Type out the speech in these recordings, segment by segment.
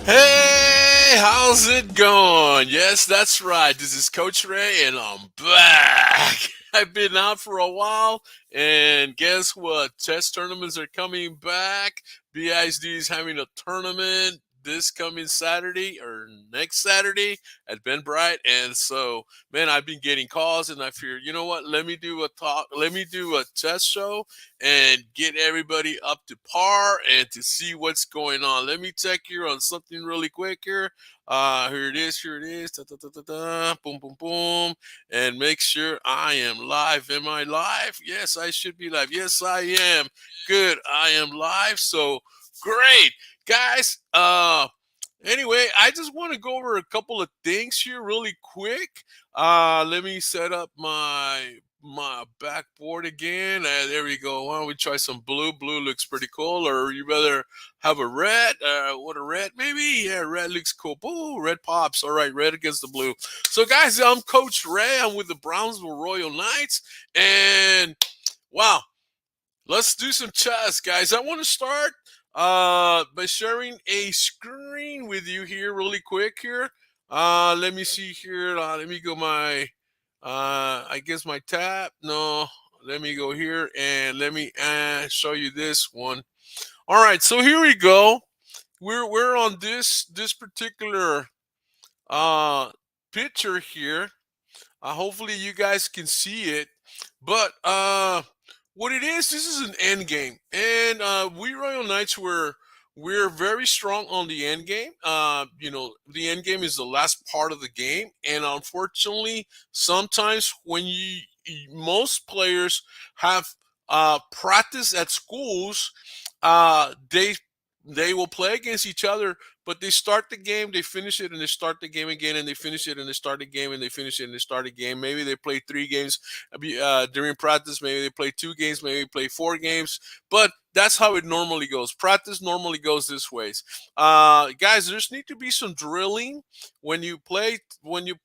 Hey, how's it going? Yes, that's right. This is Coach Ray, and I'm back. I've been out for a while, and guess what? Chess tournaments are coming back. BISD is having a tournament this coming Saturday or next Saturday at Ben Bright, and so man, I've been getting calls, and I figured, you know what? Let me do a talk. Let me do a chess show and get everybody up to par and to see what's going on. Let me check here on something really quick here. Here it is. Here it is. Da, da, da, da, da. Boom, boom, boom. And make sure I am live. Am I live? Yes, I should be live. Yes, I am. Good. I am live. So great, guys. Anyway, I just want to go over a couple of things here really quick. Let me set up my backboard again. There we go. Why don't we try some blue? Blue looks pretty cool. Or you rather have a red? What a red maybe? Yeah, red looks cool. Ooh, red pops. All right, red against the blue. So guys, I'm Coach Ray. I'm with the Brownsville Royal Knights, and wow, let's do some chess, guys. I want to start by sharing a screen with you here really quick here. Let me see here. Let me go my I guess my tab. No, let me go here and let me show you this one. All right, so here we go. We're on this particular uh picture here. Hopefully you guys can see it. But what it is, this is an end game, and we Royal Knights we're very strong on the end game. The end game is the last part of the game, and unfortunately, sometimes when most players have practice at schools, they will play against each other, but they start the game, they finish it, and they start the game again, and they finish it, and they start the game, and they finish it, and they start the game. Maybe they play 3 games during practice. Maybe they play 2 games. Maybe they play 4 games. But that's how it normally goes. Practice normally goes this ways. Guys, there's need to be some drilling when you play. When you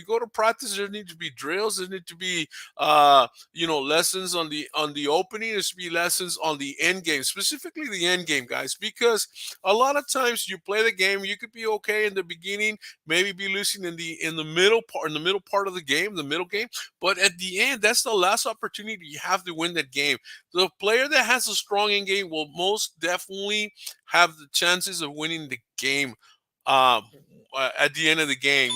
go to practice, there need to be drills. There need to be lessons on the opening. There should be lessons on the end game, specifically the end game, guys, because a lot of times you play the game, you could be okay in the beginning, maybe be losing in the middle part of the game, the middle game, but at the end, that's the last opportunity you have to win that game. The player that has a strong end game will most definitely have the chances of winning the game. Um, at the end of the game,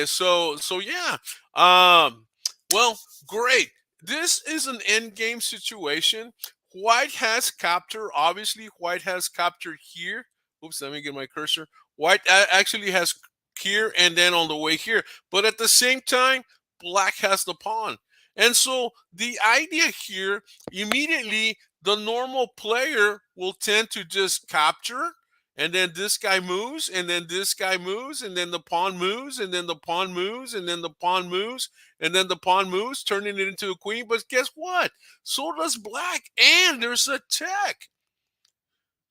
so yeah. Um, well, great. This is an end game situation. White has captured. Obviously, White has captured here. Oops, let me get my cursor. White actually has here and then on the way here. But at the same time, Black has the pawn. And so the idea here, immediately, the normal player will tend to just capture, and then this guy moves, and then this guy moves, and then the pawn moves, and then the pawn moves, and then the pawn moves, and then the pawn moves, turning it into a queen. But guess what? So does Black, and there's a check.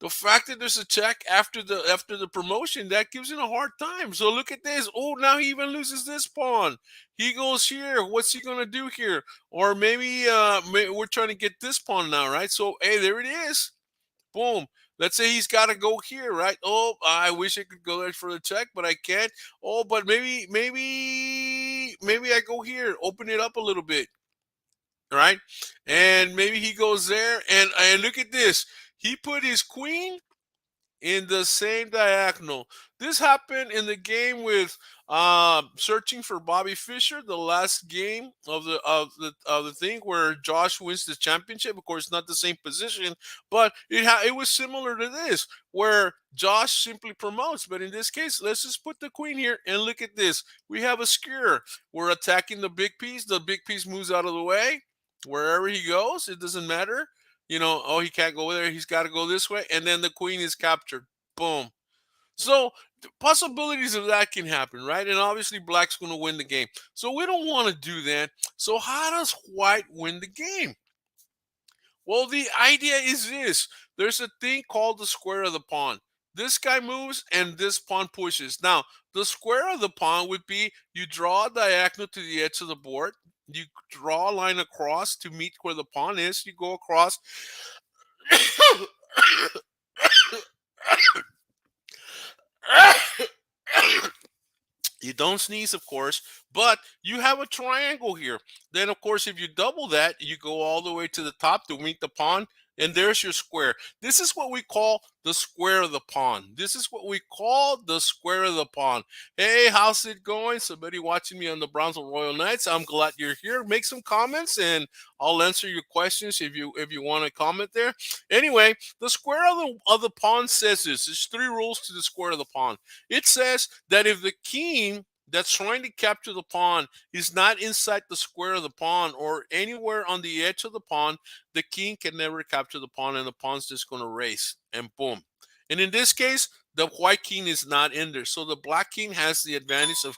The fact that there's a check after the promotion, that gives him a hard time. So look at this. Oh, now he even loses this pawn. He goes here. What's he gonna do here? Or maybe we're trying to get this pawn now, right? So hey, there it is. Boom. Let's say he's got to go here, right? Oh, I wish I could go there for the check, but I can't. Oh, but maybe I go here, open it up a little bit, right? And maybe he goes there, and look at this. He put his queen in the same diagonal. This happened in the game with searching for Bobby Fischer, the last game of the thing where Josh wins the championship. Of course, not the same position, but it was similar to this, where Josh simply promotes. But in this case, let's just put the queen here and look at this. We have a skewer. We're attacking the big piece. The big piece moves out of the way. Wherever he goes, it doesn't matter. Oh, he can't go there. He's got to go this way. And then the queen is captured. Boom. So the possibilities of that can happen, right? And obviously, Black's going to win the game. So we don't want to do that. So how does White win the game? Well, the idea is this. There's a thing called the square of the pawn. This guy moves and this pawn pushes. Now, the square of the pawn would be you draw a diagonal to the edge of the board. You draw a line across to meet where the pawn is. You go across. You don't sneeze, of course, but you have a triangle here. Then, of course, if you double that, you go all the way to the top to meet the pawn, and there's your square. This is what we call the square of the pawn. This is what we call the square of the pawn. Hey, how's it going? Somebody watching me on the Brownsville Royal Knights. I'm glad you're here. Make some comments, and I'll answer your questions if you want to comment there. Anyway, the square of the pawn says this. There's three rules to the square of the pawn. It says that if the king that's trying to capture the pawn is not inside the square of the pawn or anywhere on the edge of the pawn, the king can never capture the pawn and the pawn's just going to race and boom. And in this case, the white king is not in there. So the black king has the advantage of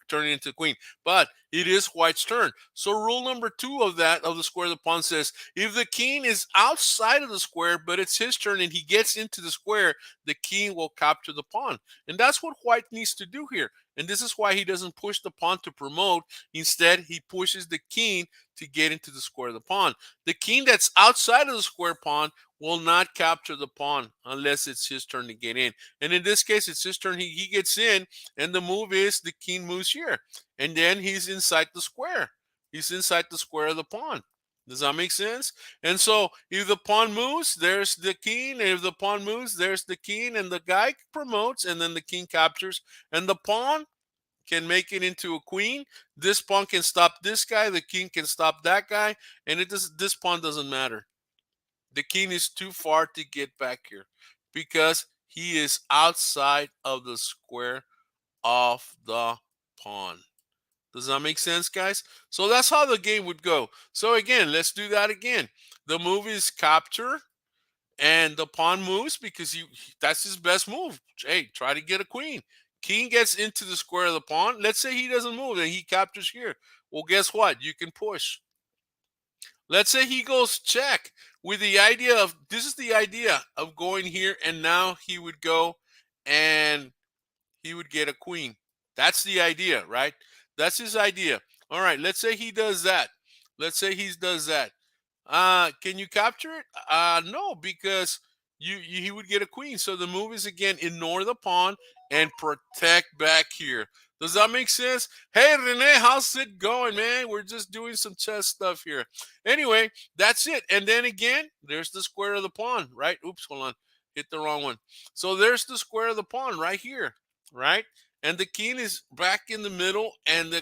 turning into queen. But it is white's turn. So rule number 2 of the square of the pawn says if the king is outside of the square, but it's his turn and he gets into the square, the king will capture the pawn. And that's what white needs to do here. And this is why he doesn't push the pawn to promote. Instead, he pushes the king to get into the square of the pawn. The king that's outside of the square pawn will not capture the pawn unless it's his turn to get in. And in this case, it's his turn. He gets in, and the move is the king moves here. And then he's inside the square. He's inside the square of the pawn. Does that make sense? And so if the pawn moves, there's the king. And if the pawn moves, there's the king. And the guy promotes, and then the king captures. And the pawn can make it into a queen. This pawn can stop this guy. The king can stop that guy. And this pawn doesn't matter. The king is too far to get back here because he is outside of the square of the pawn. Does that make sense, guys? So that's how the game would go. So again, let's do that again. The move is capture, and the pawn moves because that's his best move. Hey, try to get a queen. King gets into the square of the pawn. Let's say he doesn't move and he captures here. Well, guess what? You can push. Let's say he goes check with the idea of this is the idea of going here, and now he would go and he would get a queen. That's the idea, right? That's his idea. All right, let's say he does that. Let's say he does that. Can you capture it? No, because he would get a queen. So the move is again ignore the pawn and protect back here. Does that make sense? Hey Rene, how's it going, man? We're just doing some chess stuff here. Anyway, that's it. And then again, there's the square of the pawn, right? Oops, hold on. Hit the wrong one. So there's the square of the pawn right here, right? And the king is back in the middle, and the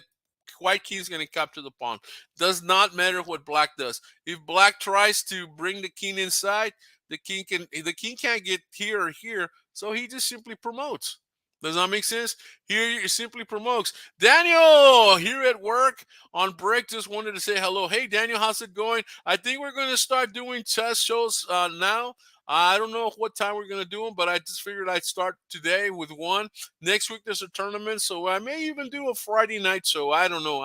white king is going to capture the pawn. Does not matter what black does. If black tries to bring the king inside, the king can't get here or here, so he just simply promotes. Does that make sense? Here you simply promotes. Daniel, here at work on break, just wanted to say hello. Hey, Daniel, how's it going? I think we're going to start doing chess shows now. I don't know what time we're going to do them, but I just figured I'd start today with one. Next week there's a tournament, so I may even do a Friday night show. I don't know.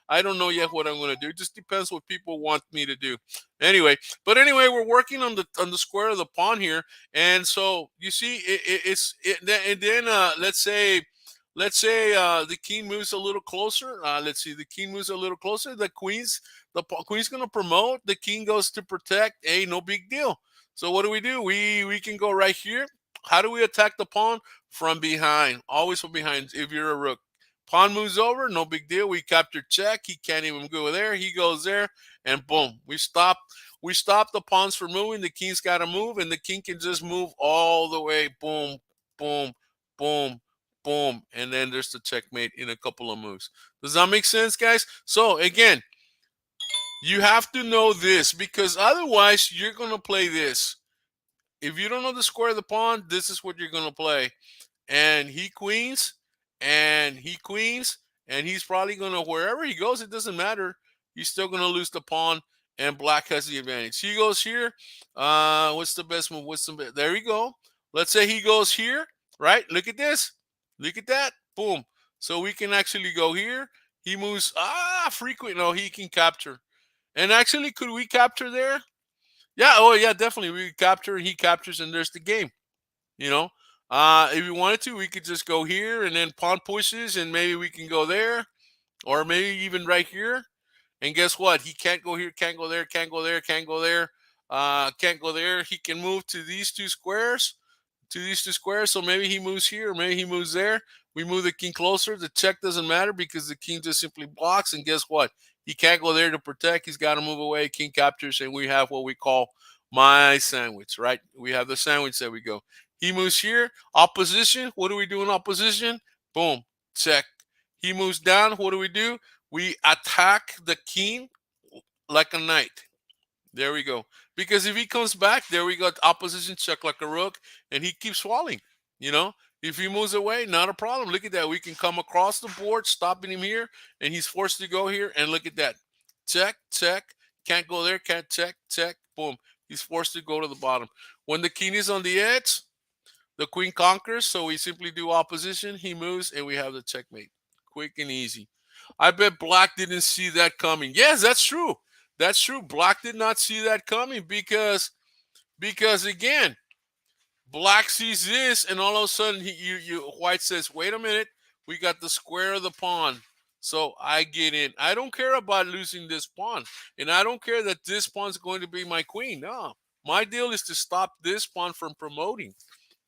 I don't know yet what I'm going to do. It just depends what people want me to do. Anyway, we're working on the square of the pawn here, and so you see, and then let's say the king moves a little closer. Let's see, the king moves a little closer. The queen's going to promote. The king goes to protect. Hey, no big deal. So what do? We can go right here. How do we attack the pawn? From behind. Always from behind if you're a rook. Pawn moves over, no big deal. We capture check. He can't even go there. He goes there, and boom. We stop the pawns from moving. The king's got to move, and the king can just move all the way. Boom, boom, boom, boom. And then there's the checkmate in a couple of moves. Does that make sense, guys? So again, you have to know this because otherwise you're going to play this. If you don't know the square of the pawn, this is what you're going to play. And he queens, and he queens, and he's probably going to, wherever he goes, it doesn't matter. He's still going to lose the pawn, and black has the advantage. He goes here. What's the best move? There we go. Let's say he goes here, right? Look at this. Look at that. Boom. So we can actually go here. He moves, frequent. No, he can capture. And actually, could we capture there? Yeah, oh yeah, definitely. We capture, he captures, and there's the game. You know, if we wanted to, we could just go here and then pawn pushes, and maybe we can go there, or maybe even right here. And guess what? He can't go here, can't go there, can't go there, can't go there, can't go there. He can move to these two squares. to these two squares. So maybe he moves here, or maybe he moves there. We move the king closer. The check doesn't matter because the king just simply blocks. And guess what? He can't go there to protect. He's got to move away. King captures, and we have what we call my sandwich, right? We have the sandwich that we go. He moves here. Opposition. What do we do in opposition? Boom. Check. He moves down. What do? We attack the king like a knight. There we go. Because if he comes back, there we go. Opposition check like a rook, and he keeps falling. You know, if he moves away, not a problem. Look at that. We can come across the board, stopping him here, and he's forced to go here. And look at that. Check, check. Can't go there. Can't check, check. Boom. He's forced to go to the bottom. When the king is on the edge, the queen conquers. So we simply do opposition. He moves, and we have the checkmate. Quick and easy. I bet Black didn't see that coming. Yes, that's true. That's true. Black did not see that coming because again, Black sees this, and all of a sudden, White says, "Wait a minute, we got the square of the pawn, so I get in. I don't care about losing this pawn, and I don't care that this pawn's going to be my queen. No, my deal is to stop this pawn from promoting."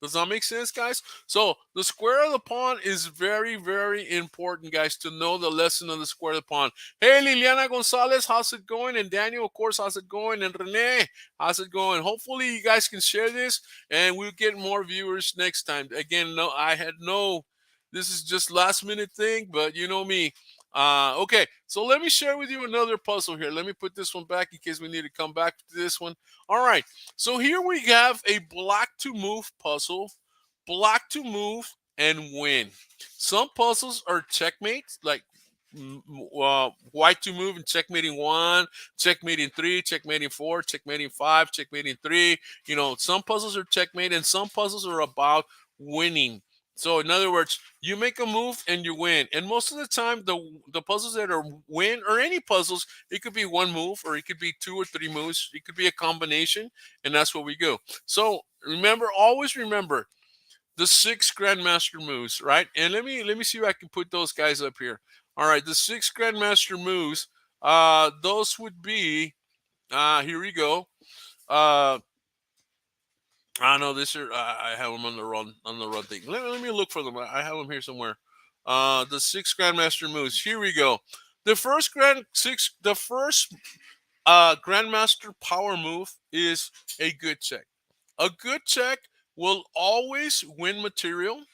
Does that make sense, guys? So the square of the pawn is very, very important, guys, to know the lesson of the square of the pawn. Hey, Liliana Gonzalez, how's it going? And Daniel, of course, how's it going? And Renee, how's it going? Hopefully, you guys can share this, and we'll get more viewers next time. Again, no, I had no. This is just last minute thing, but you know me. Okay, so let me share with you another puzzle here. Let me put this one back in case we need to come back to this one. All right, so here we have a Black to move puzzle. Black to move and win. Some puzzles are checkmates, like White to move and checkmating 1, checkmating 3, checkmating 4, checkmating 5, checkmating 3. You know, some puzzles are checkmate, and some puzzles are about winning. So in other words, you make a move and you win. And most of the time, the puzzles that are win, or any puzzles, it could be one move, or it could be 2 or 3 moves. It could be a combination, and that's what we go. So remember, always remember the 6 Grandmaster moves, right? And let me see if I can put those guys up here. All right, the 6 Grandmaster moves. Those would be. Here we go. I know this are. I have them on the run thing. Let me look for them. I have them here somewhere. The 6 Grandmaster moves. Here we go. The first Grandmaster power move is a good check. A good check will always win material.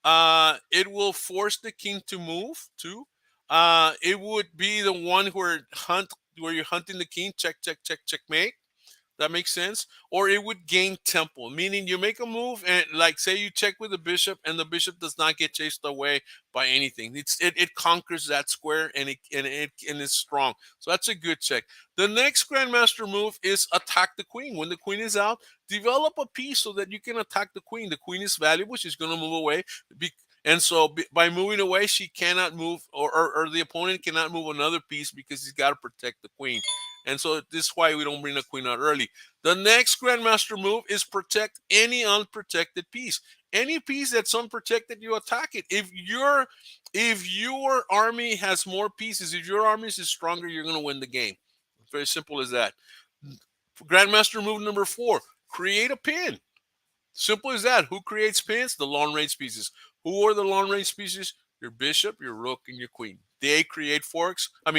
It will force the king to move too. It would be the one where you're hunting the king. Check, check, check, checkmate. That makes sense. Or it would gain tempo, meaning you make a move and, like, say you check with the bishop, and the bishop does not get chased away by anything. It conquers that square, and it's strong. So that's a good check. The next Grandmaster move is attack the queen. When the queen is out, develop a piece so that you can attack the queen. The queen is valuable. She's going to move away. And so by moving away, she cannot move, or the opponent cannot move another piece because he's got to protect the queen. And so this is why we don't bring the queen out early. The next Grandmaster move is protect any unprotected piece. Any piece that's unprotected, you attack it. If your army has more pieces, if your army is stronger, you're going to win the game. Very simple as that. Grandmaster move number 4, create a pin. Simple as that. Who creates pins? The long range pieces. Who are the long range pieces? Your bishop, your rook, and your queen. They create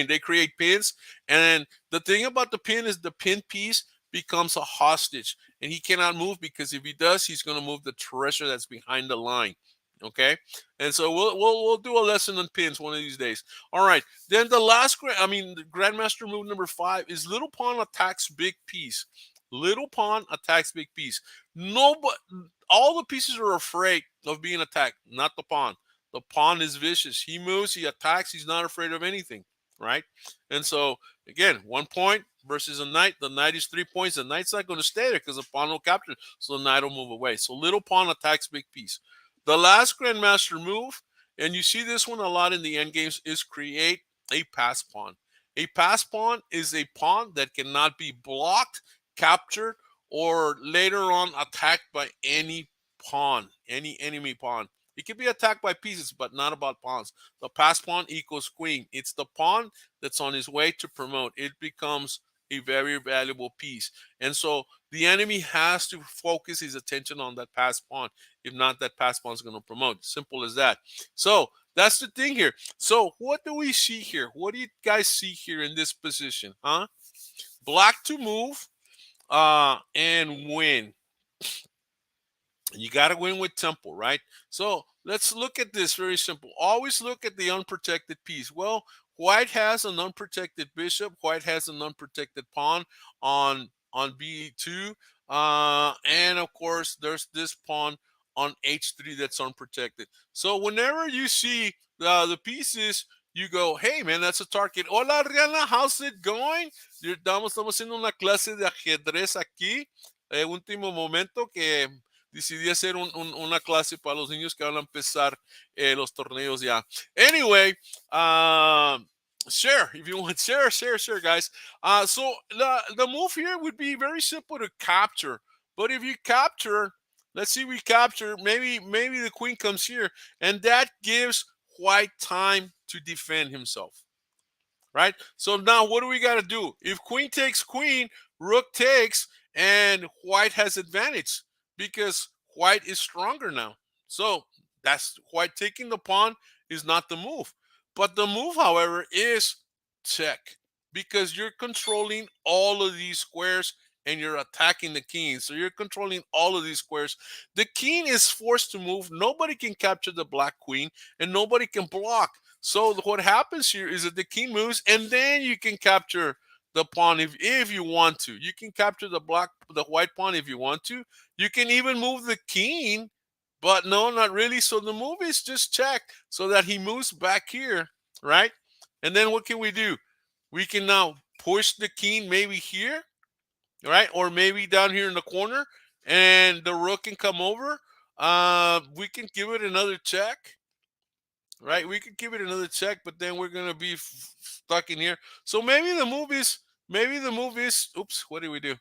they create pins. And the thing about the pin is the pin piece becomes a hostage, and he cannot move, because if he does, he's going to move the treasure that's behind the line. Okay, and so we'll do a lesson on pins one of these days. All right. Then the Grandmaster move number 5 is little pawn attacks big piece. Little pawn attacks big piece. All the pieces are afraid of being attacked, not the pawn. The pawn is vicious. He moves, he attacks, he's not afraid of anything, right? And so, again, 1 point versus a knight. The knight is 3 points. The knight's not going to stay there because the pawn will capture, so the knight will move away. So little pawn attacks big piece. The last Grandmaster move, and you see this one a lot in the endgames, is create a pass pawn. A pass pawn is a pawn that cannot be blocked, captured, or later on attacked by any pawn, any enemy pawn. It can be attacked by pieces, but not about pawns. The pass pawn equals queen. It's the pawn that's on his way to promote. It becomes a very valuable piece. And so the enemy has to focus his attention on that passed pawn. If not, that passed pawn is going to promote. Simple as that. So that's the thing here. So what do we see here? What do you guys see here in this position? Huh? Black to move and win. You got to win with tempo, right? So let's look at this very simple. Always look at the unprotected piece. Well, white has an unprotected bishop. White has an unprotected pawn on b2, and of course there's this pawn on h3 that's unprotected. So whenever you see the pieces, you go, hey man, that's a target. Hola Rihanna, how's it going? Estamos haciendo una clase de ajedrez aquí. Último momento que decidí hacer una clase para los niños que van a empezar los torneos ya. Anyway, share if you want. Share, guys. So the move here would be very simple to capture. But if you capture, let's see, we capture, maybe the queen comes here, and that gives white time to defend himself. Right? So now what do we got to do? If queen takes queen, rook takes, and white has advantage because white is stronger now. So that's white taking the pawn is not the move. But the move, however, is check because you're controlling all of these squares and you're attacking the king. So you're controlling all of these squares. The king is forced to move. Nobody can capture the black queen and nobody can block. So what happens here is that the king moves and then you can capture the pawn if you want to. You can capture the white pawn if you want to. You can even move the king, but no, not really. So the move is just check so that he moves back here, right? And then what can we do? We can now push the king maybe here, right? Or maybe down here in the corner, and the rook can come over. We can give it another check, right? We could give it another check, but then we're gonna be stuck in here. So maybe the move is. Oops, what did we do?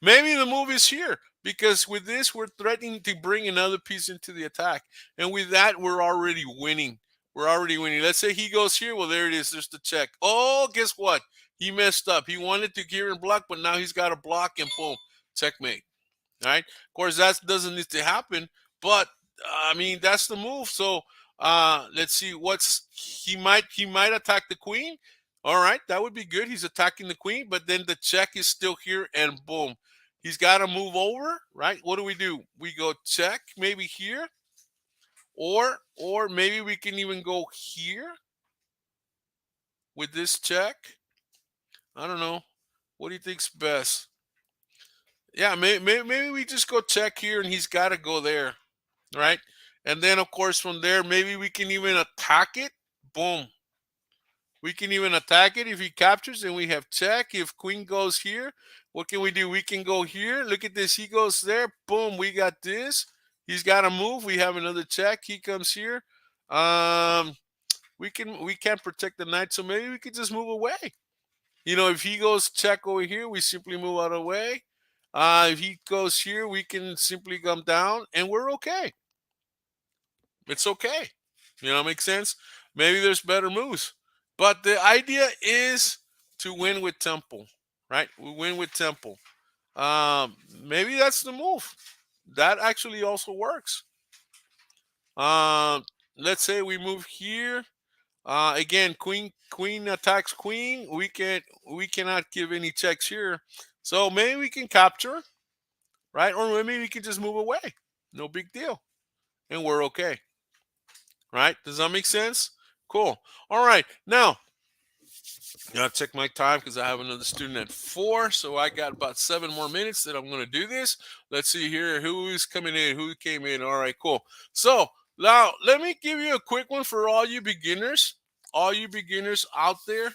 Maybe the move is here because with this we're threatening to bring another piece into the attack, and with that we're already winning. We're already winning. Let's say he goes here. Well, there it is. There's the check. Oh, guess what? He messed up. He wanted to gear and block, but now he's got to block and boom, checkmate. All right. Of course, that doesn't need to happen, but I mean that's the move. So let's see. He might attack the queen. All right, that would be good. He's attacking the queen, but then the check is still here, and boom, he's got to move over. Right. What do? We go check maybe here, or maybe we can even go here with this check. I don't know. What do you think's best? Yeah, maybe we just go check here, and he's got to go there, right? And then, of course, from there, maybe we can even attack it. Boom. We can even attack it if he captures, and we have check. If queen goes here, what can we do? We can go here. Look at this. He goes there. Boom. We got this. He's got to move. We have another check. He comes here. We can't protect the knight, so maybe we could just move away. You know, if he goes check over here, we simply move out of the way. If he goes here, we can simply come down, and we're okay. It's okay. You know, makes sense? Maybe there's better moves. But the idea is to win with tempo, right? We win with tempo. Maybe that's the move. That actually also works. Let's say we move here. Again, queen attacks queen. We cannot give any checks here. So maybe we can capture, right? Or maybe we can just move away. No big deal. And we're okay. Right? Does that make sense? Cool. All right. Now, I gotta check my time because I have another student at 4, so I got about 7 more minutes that I'm going to do this. Let's see here who is coming in, who came in. All right, cool. So now let me give you a quick one for all you beginners out there.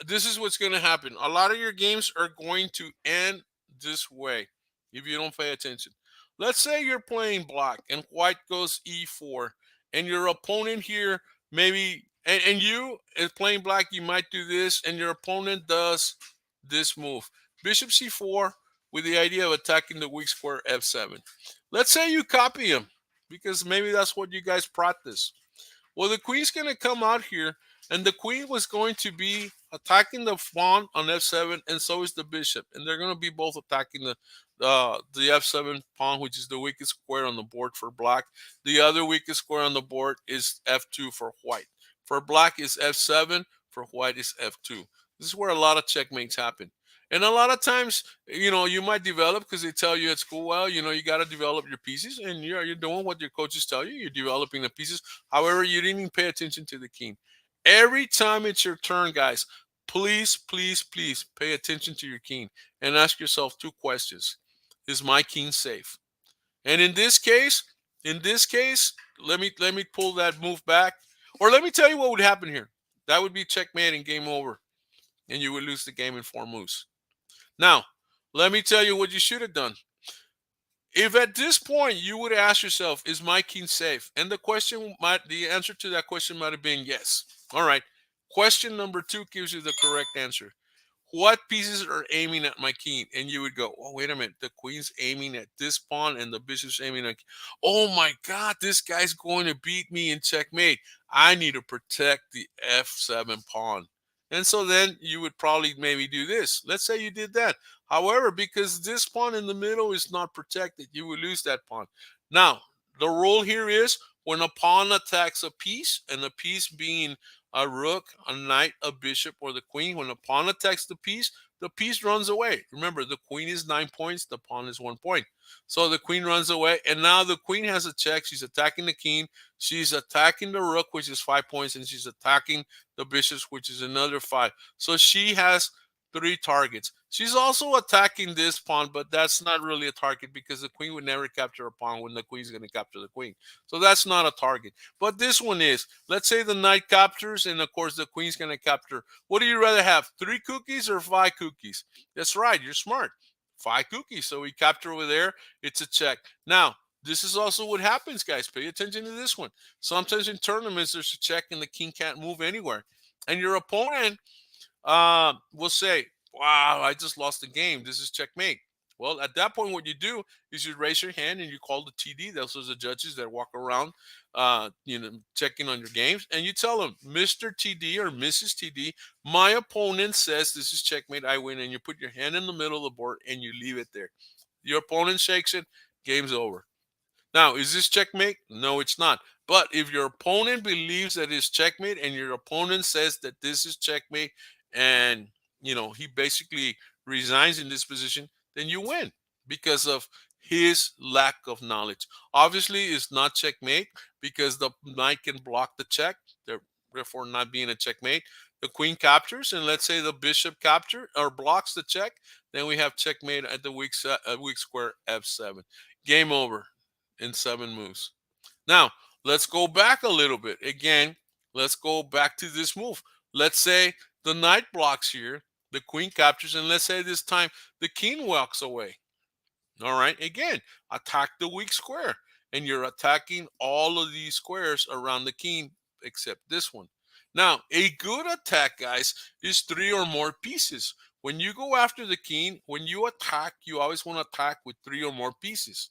This is what's going to happen. A lot of your games are going to end this way if you don't pay attention. Let's say you're playing black and white goes e4, and your opponent here maybe, and you is playing black, you might do this, and your opponent does this move. Bishop c4 with the idea of attacking the weak square f7. Let's say you copy him because maybe that's what you guys practice. Well, the queen's going to come out here, And the queen was going to be attacking the pawn on f7, and so is the bishop. And they're going to be both attacking the f7 pawn, which is the weakest square on the board for black. The other weakest square on the board is f2 for white. For black is f7, for white is f2. This is where a lot of checkmates happen. And a lot of times, you might develop because they tell you at school, well, you got to develop your pieces, and you're doing what your coaches tell you. You're developing the pieces. However, you didn't even pay attention to the king. Every time it's your turn, guys, please, please, please pay attention to your king and ask yourself two questions. Is my king safe? And in this case, let me pull that move back. Or let me tell you what would happen here. That would be checkmate and game over. And you would lose the game in 4 moves. Now, let me tell you what you should have done. If at this point you would ask yourself, is my king safe? And the answer to that question might have been yes. All right. Question number 2 gives you the correct answer. What pieces are aiming at my king? And you would go, oh, wait a minute. The queen's aiming at this pawn and the bishop's aiming at, oh my God, this guy's going to beat me in checkmate. I need to protect the f7 pawn. And so then you would probably maybe do this. Let's say you did that. However, because this pawn in the middle is not protected, you will lose that pawn. Now, the rule here is when a pawn attacks a piece, and the piece being a rook, a knight, a bishop, or the queen, when a pawn attacks the piece runs away. Remember, the queen is 9 points, the pawn is 1 point. So the queen runs away, and now the queen has a check. She's attacking the king. She's attacking the rook, which is 5 points, and she's attacking the bishops, which is another 5. So she has 3 targets. She's also attacking this pawn, but that's not really a target because the queen would never capture a pawn when the queen's going to capture the queen. So that's not a target. But this one is. Let's say the knight captures, and of course the queen's going to capture. What do you rather have, 3 cookies or 5 cookies? That's right. You're smart. 5 cookies. So we capture over there. It's a check. Now, this is also what happens, guys. Pay attention to this one. Sometimes in tournaments, there's a check and the king can't move anywhere. And your opponent will say, wow, I just lost the game. This is checkmate. Well, at that point, what you do is you raise your hand and you call the TD. Those are the judges that walk around, checking on your games. And you tell them, Mr. TD or Mrs. TD, my opponent says this is checkmate, I win. And you put your hand in the middle of the board and you leave it there. Your opponent shakes it, game's over. Now, is this checkmate? No, it's not. But if your opponent believes that it's checkmate and your opponent says that this is checkmate and, he basically resigns in this position, then you win because of his lack of knowledge. Obviously, it's not checkmate because the knight can block the check, therefore not being a checkmate. The queen captures, and let's say the bishop capture or blocks the check, then we have checkmate at the weak square f7. Game over in 7 moves. Now, let's go back a little bit. Again, let's go back to this move. Let's say the knight blocks here, the queen captures, and let's say this time the king walks away. All right, again, attack the weak square. And you're attacking all of these squares around the king except this one. Now, a good attack, guys, is 3 or more pieces. When you go after the king, when you attack, you always want to attack with 3 or more pieces.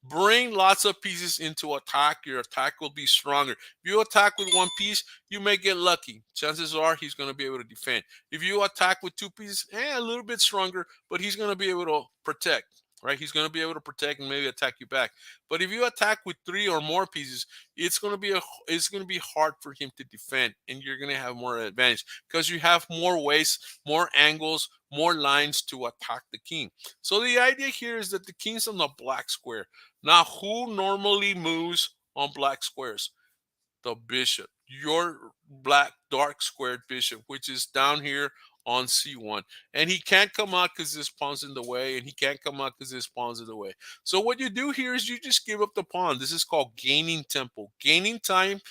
Bring lots of pieces into attack. Your attack will be stronger. If you attack with 1 piece, you may get lucky. Chances are he's going to be able to defend. If you attack with 2 pieces, a little bit stronger, but he's going to be able to protect. Right? He's going to be able to protect and maybe attack you back. But if you attack with 3 or more pieces, it's going to be hard for him to defend, and you're going to have more advantage because you have more ways, more angles, more lines to attack the king. So the idea here is that the king's on the black square. Now, who normally moves on black squares? The bishop, your black dark squared bishop, which is down here on c1. And he can't come out because this pawn's in the way, and he can't come out because this pawn's in the way. So what you do here is you just give up the pawn. This is called gaining tempo. Gaining tempo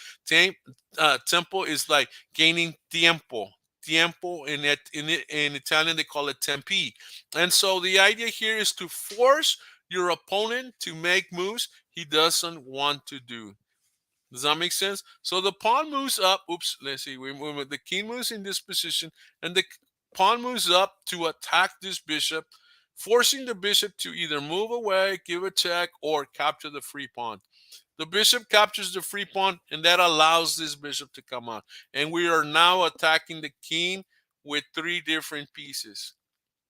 is like gaining tiempo. Tiempo in Italian they call it tempi. And so the idea here is to force your opponent to make moves he doesn't want to do. Does that make sense? So the pawn moves up. Oops, let's see. The king moves in this position, and the pawn moves up to attack this bishop. forcing the bishop to either move away, give a check, or capture the free pawn. The bishop captures the free pawn, and that allows this bishop to come out. And we are now attacking the king with three different pieces.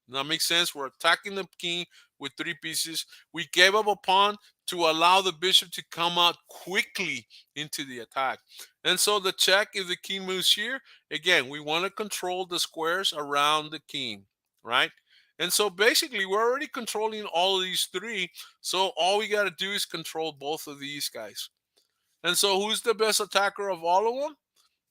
Does that make sense? We're attacking the king with three pieces. We gave up a pawn to allow the bishop to come out quickly into the attack. And so the check, if the king moves here, again, we want to control the squares around the king, right? And so basically, we're already controlling all of these three. So all we got to do is control both of these guys. And so who's the best attacker of all of them?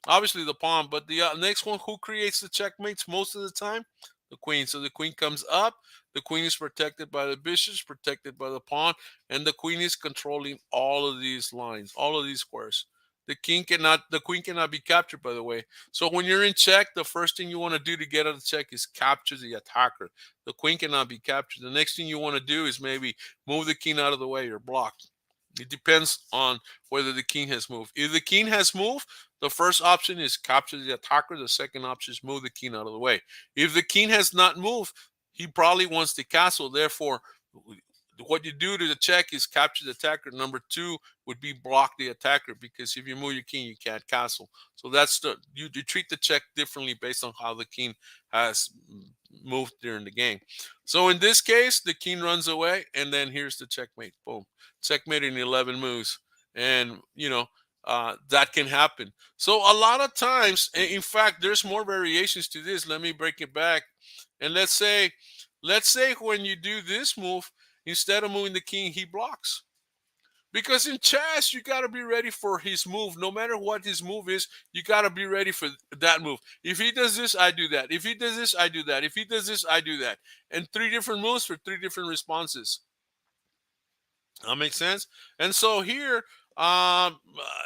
Obviously the pawn, but the next one, who creates the checkmates most of the time? The queen. So the queen comes up. The queen is protected by the bishops, protected by the pawn, and the queen is controlling all of these lines, all of these squares. The queen cannot be captured, by the way. So when you're in check, the first thing you want to do to get out of check is capture the attacker. The queen cannot be captured. The next thing you want to do is maybe move the king out of the way or block. It depends on whether the king has moved. If the king has moved, the first option is capture the attacker. The second option is move the king out of the way. If the king has not moved, he probably wants the castle. Therefore, what you do to the check is capture the attacker. Number two would be block the attacker, because if you move your king, you can't castle. So that's you treat the check differently based on how the king has moved during the game. So in this case, the king runs away, and then here's the checkmate. Boom, checkmate in 11 moves, and that can happen. So a lot of times, in fact, there's more variations to this. Let me break it back, and let's say when you do this move, instead of moving the king, he blocks. Because in chess, you got to be ready for his move. No matter what his move is, you got to be ready for that move. If he does this, I do that. If he does this, I do that. If he does this, I do that. And three different moves for three different responses. That makes sense. And so here,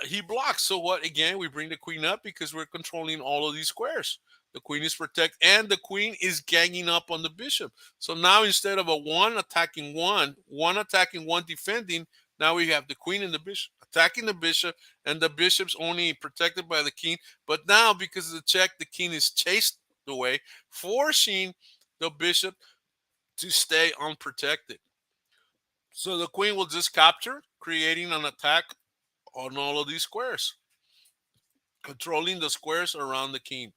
he blocks. So what? Again, we bring the queen up because we're controlling all of these squares. The queen is protected, and the queen is ganging up on the bishop. So now instead of a one attacking one attacking, one defending, now we have the queen and the bishop attacking the bishop, and the bishop's only protected by the king. But now, because of the check, the king is chased away, forcing the bishop to stay unprotected. So the queen will just capture, creating an attack on all of these squares, controlling the squares around the king.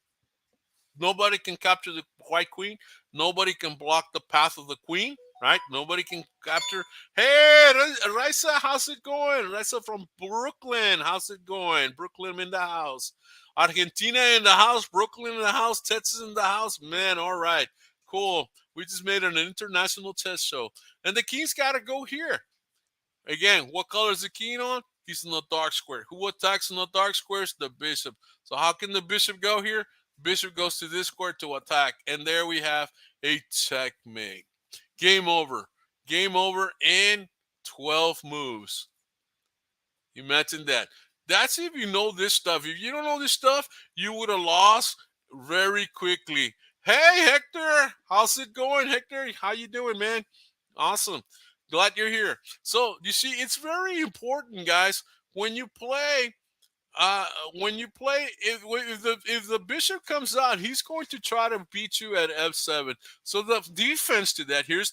Nobody can capture the white queen. Nobody can block the path of the queen, right? Nobody can capture. Hey, Raisa, how's it going? Raisa from Brooklyn, how's it going? Brooklyn in the house. Argentina in the house. Brooklyn in the house. Texas in the house. Man, all right. Cool. We just made an international test show. And the king's got to go here. Again, what color is the king on? He's in the dark square. Who attacks in the dark squares? The bishop. So how can the bishop go here? Bishop goes to this square to attack. And there we have a checkmate. Game over. Game over in 12 moves. Imagine that. That's if you know this stuff. If you don't know this stuff, you would have lost very quickly. Hey, Hector. How's it going, Hector? How you doing, man? Awesome. Glad you're here. So, you see, it's very important, guys, when you play if the bishop comes out, he's going to try to beat you at f7. So the defense to that, here's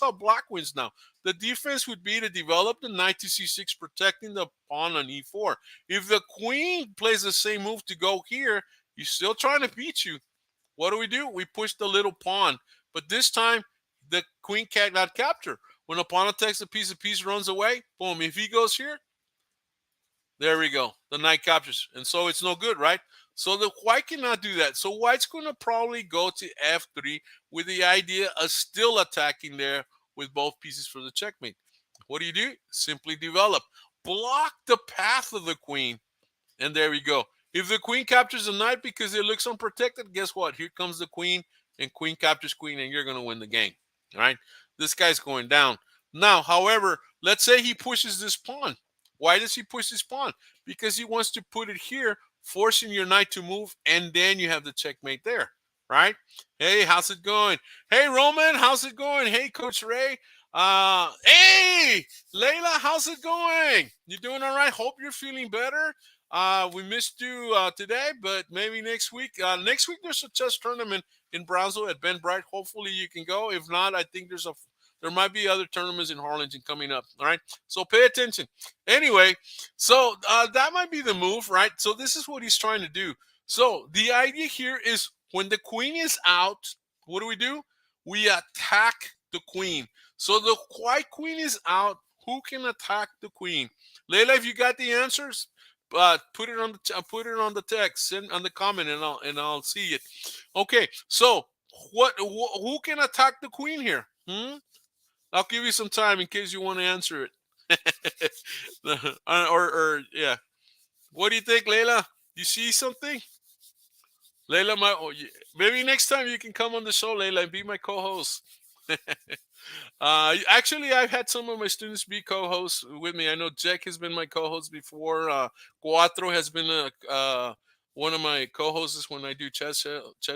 how black wins now. The defense would be to develop the knight to c6, protecting the pawn on e4. If the queen plays the same move to go here, he's still trying to beat you. What do? We push the little pawn, but this time the queen cannot capture. When the pawn attacks the piece runs away. Boom! If he goes here, there we go. The knight captures. And so it's no good, right? So the white cannot do that. So white's going to probably go to f3 with the idea of still attacking there with both pieces for the checkmate. What do? Simply develop. Block the path of the queen. And there we go. If the queen captures the knight because it looks unprotected, guess what? Here comes the queen, and queen captures queen, and you're going to win the game. All right? This guy's going down. Now, however, let's say he pushes this pawn. Why does he push this pawn? Because he wants to put it here, forcing your knight to move, and then you have the checkmate there, right? Hey, how's it going? Hey, Roman, how's it going? Hey, Coach Ray. Hey, Layla, how's it going? You doing all right? Hope you're feeling better. We missed you today, but maybe next week. Next week there's a chess tournament in Brownsville at Ben Bright. Hopefully you can go. If not, I think there might be other tournaments in Harlingen coming up. All right, so pay attention. Anyway, so that might be the move, right? So this is what he's trying to do. So the idea here is when the queen is out, what do? We attack the queen. So the white queen is out. Who can attack the queen? Layla, if you got the answers, put it on put it on the text, send on the comment, and I'll see it. Okay, so who can attack the queen here? I'll give you some time in case you want to answer it. or yeah. What do you think, Layla? You see something? Layla, maybe next time you can come on the show, Layla, and be my co-host. Actually, I've had some of my students be co-hosts with me. I know Jack has been my co-host before. Cuatro has been one of my co-hosts when I do chess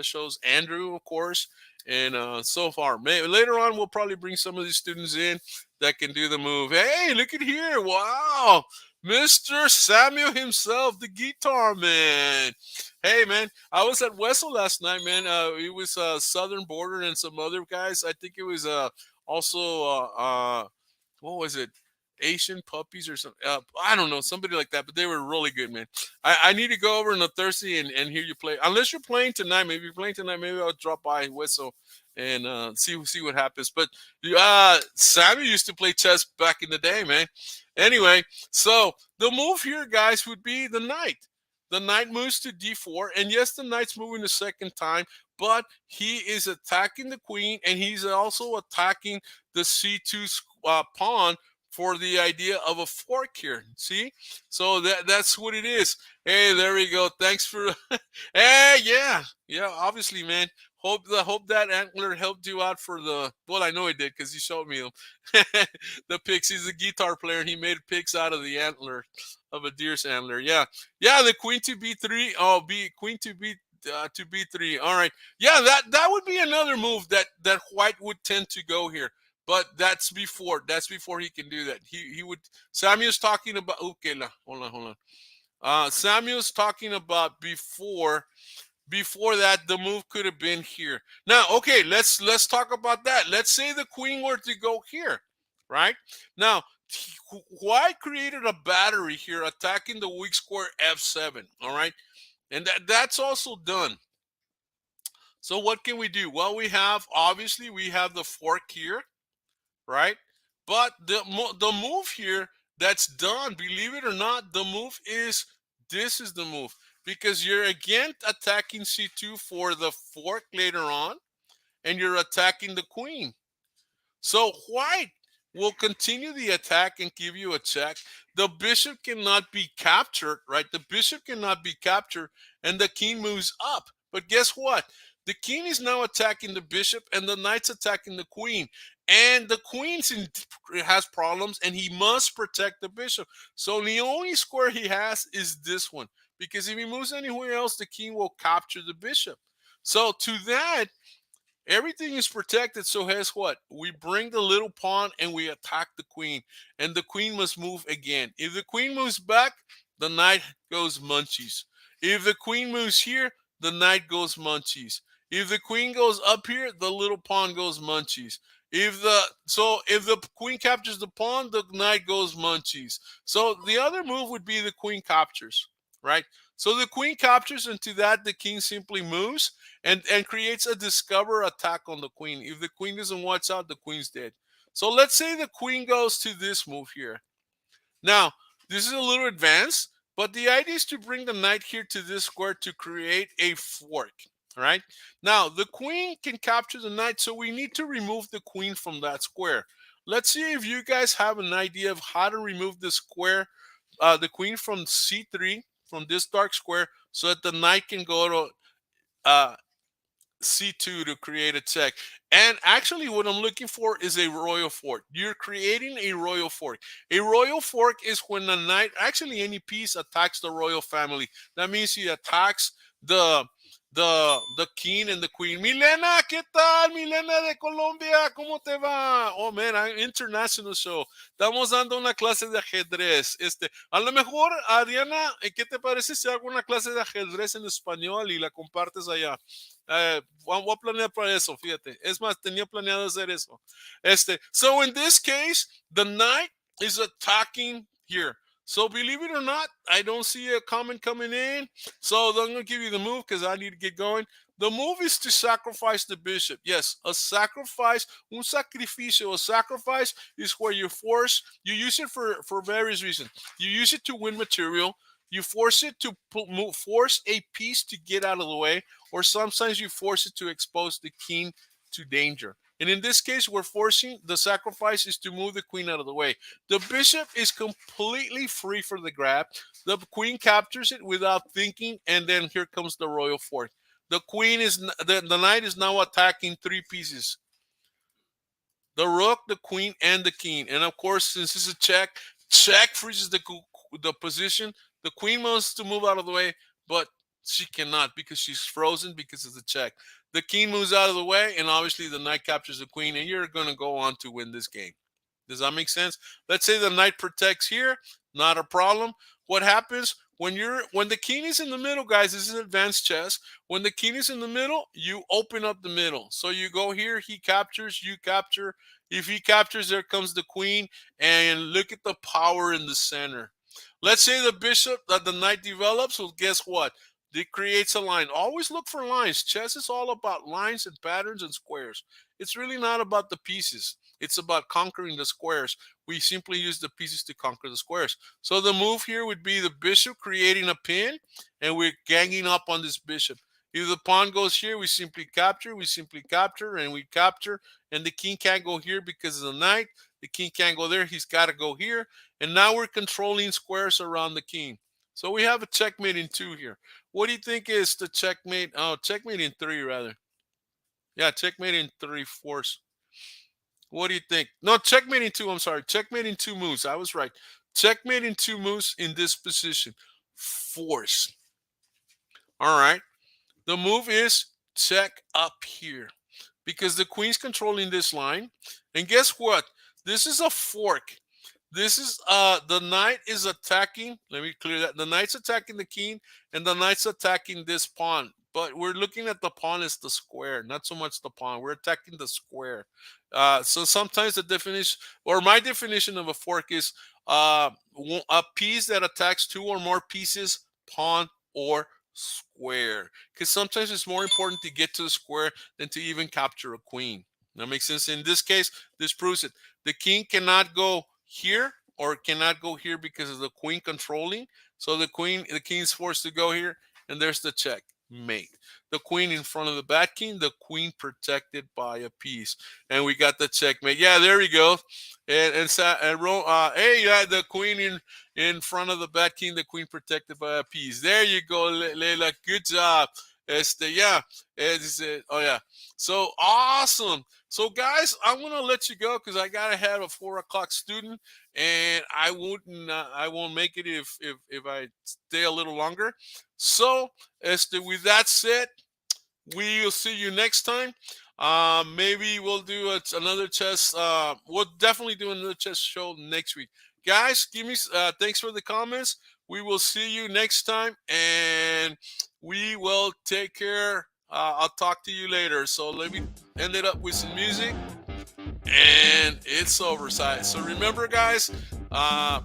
shows. Andrew, of course, and so far. Later on, we'll probably bring some of these students in that can do the move. Hey, look at here! Wow, Mr. Samuel himself, the guitar man. Hey, man, I was at Wessel last night, man. It was Southern Border and some other guys. I think it was also what was it, Asian puppies or something. I don't know, somebody like that, but they were really good, man. I need to go over on a Thursday and hear you play, unless you're playing tonight. Maybe you're playing tonight, maybe I'll drop by Whistle and see what happens. But Sammy used to play chess back in the day, man. Anyway, so the move here, guys, would be the knight. The knight moves to d4, and yes, the knight's moving the second time, but he is attacking the queen, and he's also attacking the c2 pawn for the idea of a fork here. See? So that's what it is. Hey, there we go. Thanks for hey, yeah. Obviously, man. Hope that antler helped you out for the. Well, I know it did because you showed me them. The pics. He's a guitar player, and he made pics out of the antler of a deer's antler. Yeah. The queen to b3. Oh, queen to b3. All right. Yeah, that would be another move that white would tend to go here. But that's before he can do that. He would. Samuel's talking about. Okay, hold on. Samuel's talking about before that the move could have been here. Now, okay, let's talk about that. Let's say the queen were to go here, right? Now, white created a battery here attacking the weak square f7, all right? And that's also done. So what can we do? Well, obviously we have the fork here, right? But the move here that's done, believe it or not, the move is this is the move, because you're again attacking c2 for the fork later on, and you're attacking the queen. So white will continue the attack and give you a check. The bishop cannot be captured, right? The bishop cannot be captured, and the king moves up. But guess what? The king is now attacking the bishop, and the knight's attacking the queen. And the queen has problems, and he must protect the bishop. So the only square he has is this one, because if he moves anywhere else, the king will capture the bishop. So to that, everything is protected. So guess what? We bring the little pawn and we attack the queen, and the queen must move again. If the queen moves back, the knight goes munchies. If the queen moves here, the knight goes munchies. If the queen goes up here, the little pawn goes munchies. If the queen captures the pawn, the knight goes munchies. So the other move would be the queen captures, right? So the queen captures, and to that the king simply moves and creates a discover attack on the queen. If the queen doesn't watch out, the queen's dead. So let's say the queen goes to this move here. Now, this is a little advanced, but the idea is to bring the knight here to this square to create a fork. Right? Now, the queen can capture the knight, so we need to remove the queen from that square. Let's see if you guys have an idea of how to remove the square, the queen from c3, from this dark square, so that the knight can go to c2 to create a check. And actually, what I'm looking for is a royal fork. You're creating a royal fork. A royal fork is when the knight, actually any piece, attacks the royal family. That means he attacks the the king and the queen. Milena, ¿qué tal? Milena de Colombia, ¿cómo te va? Oh man, I'm international show. Estamos dando una clase de ajedrez. A lo mejor, Adriana, ¿qué te parece si hago una clase de ajedrez en español y la compartes allá? Voy a planear para eso, fíjate. Es más, tenía planeado hacer eso. So in this case, the knight is attacking here. So believe it or not, I don't see a comment coming in. So I'm going to give you the move because I need to get going. The move is to sacrifice the bishop. Yes, a sacrifice, un sacrificio, a sacrifice is where you use it for various reasons. You use it to win material. You force it to force a piece to get out of the way, or sometimes you force it to expose the king to danger. And in this case, we're forcing the sacrifice is to move the queen out of the way. The bishop is completely free for the grab. The queen captures it without thinking, and then here comes the royal fork. The queen is the knight is now attacking three pieces: the rook, the queen, and the king. And of course, since it's a check freezes the position. The queen wants to move out of the way, but she cannot because she's frozen because of the check. The king moves out of the way, and obviously the knight captures the queen, and you're going to go on to win this game. Does that make sense? Let's say the knight protects here, not a problem. What happens when the king is in the middle, guys? This is advanced chess. When the king is in the middle, you open up the middle. So you go here, he captures, you capture. If he captures, there comes the queen, and look at the power in the center. Let's say the bishop that the knight develops. Well, guess what? It creates a line. Always look for lines. Chess is all about lines and patterns and squares. It's really not about the pieces. It's about conquering the squares. We simply use the pieces to conquer the squares. So the move here would be the bishop creating a pin, and we're ganging up on this bishop. If the pawn goes here, we simply capture, and we capture, and the king can't go here because of the knight. The king can't go there. He's got to go here. And now we're controlling squares around the king. So we have a checkmate in 2 here. What do you think is the checkmate? Oh, checkmate in 3, rather. Yeah, checkmate in 3/4. What do you think? No, checkmate in 2. I'm sorry. Checkmate in 2 moves. I was right. Checkmate in 2 moves in this position. Force. All right. The move is check up here because the queen's controlling this line. And guess what? This is a fork. This is the knight is attacking. Let me clear that. The knight's attacking the king, and the knight's attacking this pawn. But we're looking at the pawn as the square, not so much the pawn. We're attacking the square. So sometimes the definition, or my definition of a fork is a piece that attacks 2 or more pieces, pawn or square. Because sometimes it's more important to get to the square than to even capture a queen. That makes sense. In this case, this proves it. The king cannot go here or cannot go here because of the queen controlling. So the king's forced to go here, and there's the checkmate. The queen in front of the bad king, the queen protected by a piece, and we got the checkmate. Yeah, there we go. Hey, yeah, the queen in front of the bad king, the queen protected by a piece. There you go, Leila. Good job. Yeah. Oh yeah. So awesome. So guys, I'm gonna let you go because I gotta have a 4 o'clock student, and I won't make it if I stay a little longer. So with that said, we'll see you next time. Maybe we'll do another chess. We'll definitely do another chess show next week. Guys, thanks for the comments. We will see you next time, and we will take care. I'll talk to you later. So let me end it up with some music, and it's over. So remember, guys,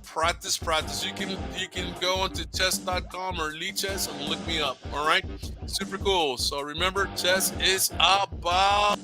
practice. You can go onto chess.com or Chess and look me up. All right, super cool. So remember, chess is about